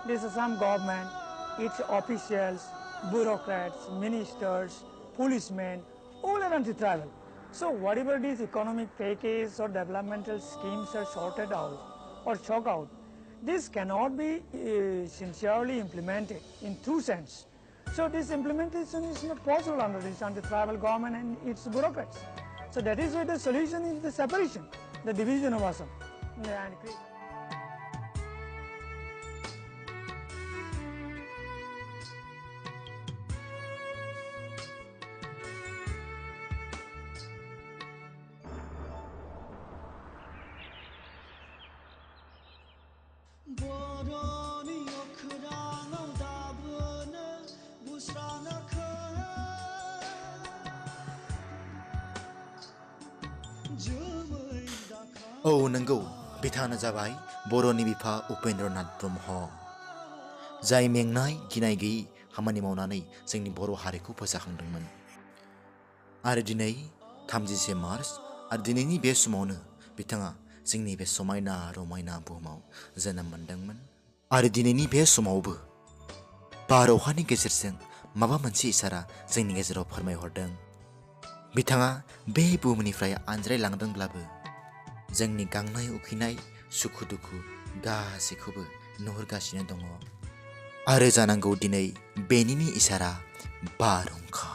This Assam government, its officials, bureaucrats, ministers, policemen, all are anti-tribal. So whatever these economic packages or developmental schemes are sorted out or chalk out, this cannot be sincerely implemented in true sense. So this implementation is not possible under this anti-tribal government and its bureaucrats. So that is why the solution is the separation, the division of Assam. And औ नंगौ बिथाङानो जाबाय बर'नि बिफा उपेन्द्रनाथ ब्रह्म जाय मेंनाय गिनाय गैयै खामानि मावनानै जोंनि बर' हारिखौ फोजाखांदोंमोन आरो दिनै 30 मार्च आरो दिनैनि बे समावनो बिथाङा जोंनि बे समायना रमायना बुहुमाव जोनोम मोनदोंमोन आरो दिनैनि बे समावबो बार अखानि गेजेरजों माबा मोनसे इसारा जोंनि गेजेराव फोरमायहरदों बिथाङा बे बुहुमनिफ्राय आनज्रायलांदोंब्लाबो जोंनि गांनाय उखैनाय सुखु दुखु गासैखौबो नुहुरगासिनो दङ आरो जानांगौ दिनै बेनिनो इसारा बारहुंखा